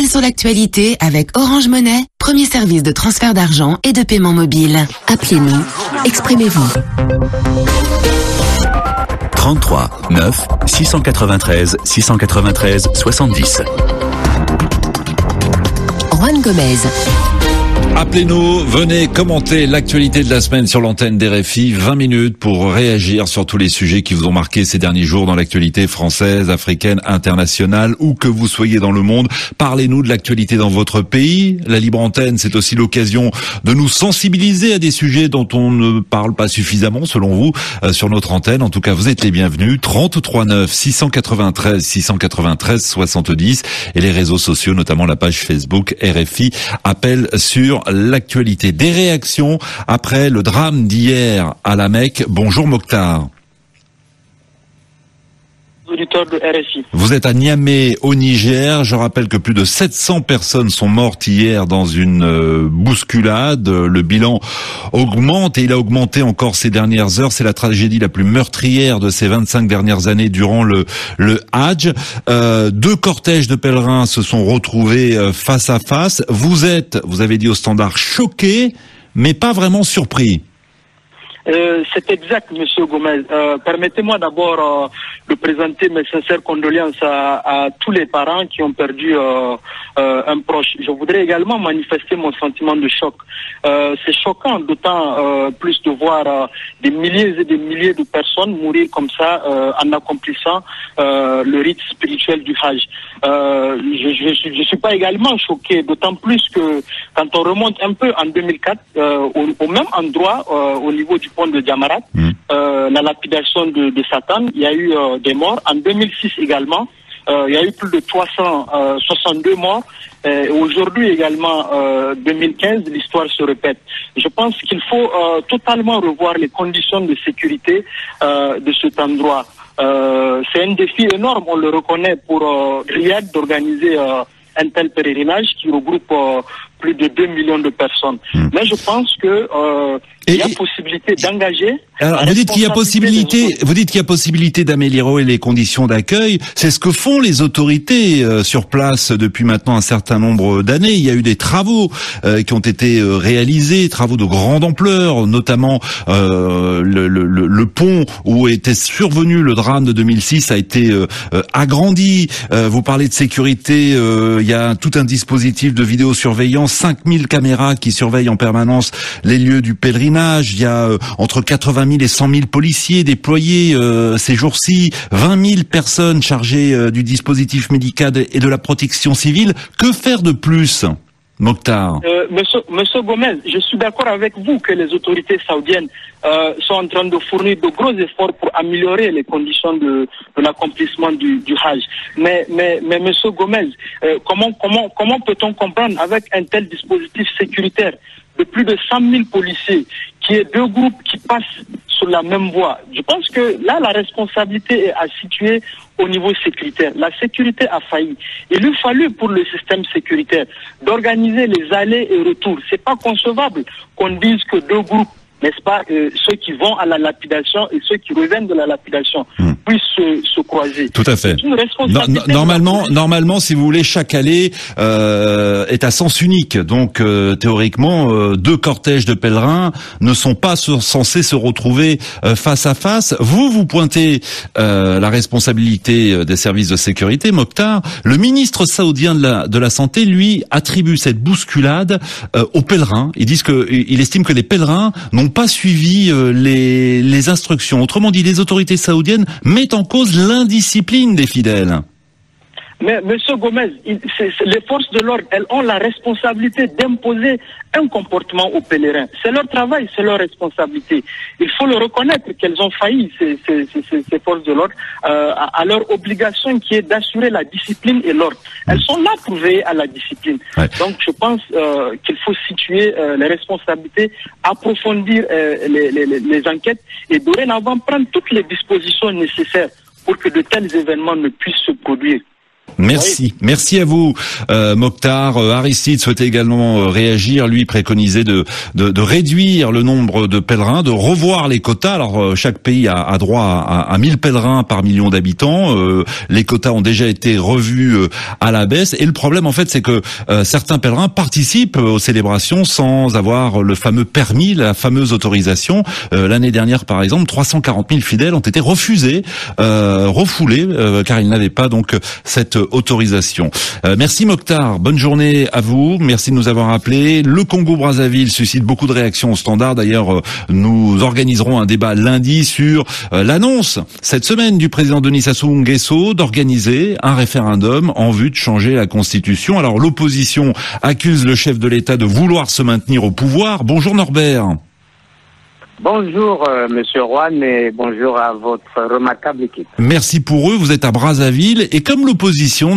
sur l'actualité avec Orange Money, premier service de transfert d'argent et de paiement mobile. Appelez-nous, exprimez-vous. 33 9 693 693 70. Juan Gomez. Appelez-nous, venez commenter l'actualité de la semaine sur l'antenne d'RFI, 20 minutes pour réagir sur tous les sujets qui vous ont marqué ces derniers jours dans l'actualité française, africaine, internationale, où que vous soyez dans le monde. Parlez-nous de l'actualité dans votre pays. La libre antenne, c'est aussi l'occasion de nous sensibiliser à des sujets dont on ne parle pas suffisamment, selon vous, sur notre antenne. En tout cas, vous êtes les bienvenus. 33 9 693 693 70 et les réseaux sociaux, notamment la page Facebook RFI, appel sur l'actualité. Des réactions après le drame d'hier à la Mecque. Bonjour Mokhtar. Auditeur de RFI. Vous êtes à Niamey au Niger. Je rappelle que plus de 700 personnes sont mortes hier dans une bousculade. Le bilan augmente et il a augmenté encore ces dernières heures. C'est la tragédie la plus meurtrière de ces 25 dernières années durant le Hadj. Deux cortèges de pèlerins se sont retrouvés face à face. Vous avez dit au Standard, choqué, mais pas vraiment surpris. C'est exact, Monsieur Gomez. Permettez-moi d'abord de présenter mes sincères condoléances à tous les parents qui ont perdu un proche. Je voudrais également manifester mon sentiment de choc. C'est choquant, d'autant plus de voir des milliers et des milliers de personnes mourir comme ça en accomplissant le rite spirituel du Hajj. Je suis pas également choqué, d'autant plus que quand on remonte un peu en 2004, au même endroit, au niveau du pont de Djamarat, la lapidation de Satan, il y a eu des morts. En 2006 également, il y a eu plus de 362 morts. Aujourd'hui également, 2015, l'histoire se répète. Je pense qu'il faut totalement revoir les conditions de sécurité de cet endroit. C'est un défi énorme, on le reconnaît, pour Riyad d'organiser un tel pèlerinage qui regroupe plus de 2 millions de personnes. Mais je pense que il y a possibilité d'engager. Alors, vous dites qu'il y a possibilité d'améliorer les conditions d'accueil. C'est ce que font les autorités sur place depuis maintenant un certain nombre d'années. Il y a eu des travaux qui ont été réalisés, travaux de grande ampleur, notamment le pont où était survenu le drame de 2006 a été agrandi. Vous parlez de sécurité, il y a tout un dispositif de vidéosurveillance, 5000 caméras qui surveillent en permanence les lieux du pèlerinage. Il y a entre 80 000 et 100 000 policiers déployés ces jours-ci, 20 000 personnes chargées du dispositif médical et de la protection civile. Que faire de plus, Mokhtar? Monsieur Gomez, je suis d'accord avec vous que les autorités saoudiennes sont en train de fournir de gros efforts pour améliorer les conditions de l'accomplissement du Hajj. Mais Monsieur Gomez, comment peut-on comprendre avec un tel dispositif sécuritaire de plus de 100 000 policiers, qui est deux groupes qui passent sur la même voie? Je pense que là, la responsabilité est à situer au niveau sécuritaire. La sécurité a failli. Il lui fallu pour le système sécuritaire d'organiser les allers et retours. C'est pas concevable qu'on dise que deux groupes, n'est-ce pas, ceux qui vont à la lapidation et ceux qui reviennent de la lapidation puissent se croiser. Tout à fait. Normalement, si vous voulez, chaque allée est à sens unique. Donc, théoriquement, deux cortèges de pèlerins ne sont pas censés se retrouver face à face. Vous pointez la responsabilité des services de sécurité, Mokhtar. Le ministre saoudien de la Santé, lui, attribue cette bousculade aux pèlerins. Il estime que les pèlerins n'ont pas suivi les instructions. Autrement dit, les autorités saoudiennes mettent en cause l'indiscipline des fidèles. Mais Monsieur Gomez, les forces de l'ordre, elles ont la responsabilité d'imposer un comportement aux pèlerins. C'est leur travail, c'est leur responsabilité. Il faut le reconnaître qu'elles ont failli, ces forces de l'ordre, à leur obligation qui est d'assurer la discipline et l'ordre. Elles sont là pour veiller à la discipline. Ouais. Donc je pense qu'il faut situer les responsabilités, approfondir les enquêtes et dorénavant prendre toutes les dispositions nécessaires pour que de tels événements ne puissent se produire. Merci à vous, Mokhtar. Aristide souhaitait également réagir. Lui préconisait de réduire le nombre de pèlerins, de revoir les quotas. Alors chaque pays a droit à 1000 pèlerins par million d'habitants. Les quotas ont déjà été revus à la baisse. Et le problème, en fait, c'est que certains pèlerins participent aux célébrations sans avoir le fameux permis, la fameuse autorisation. L'année dernière, par exemple, 340 000 fidèles ont été refoulés, car ils n'avaient pas donc cette autorisation. Merci Mokhtar, bonne journée à vous, merci de nous avoir appelés. Le Congo-Brazzaville suscite beaucoup de réactions au standard. D'ailleurs, nous organiserons un débat lundi sur l'annonce cette semaine du président Denis Sassou Nguesso d'organiser un référendum en vue de changer la Constitution. Alors l'opposition accuse le chef de l'État de vouloir se maintenir au pouvoir. Bonjour Norbert. Bonjour Monsieur Rouen et bonjour à votre remarquable équipe. Merci pour eux, vous êtes à Brazzaville et comme l'opposition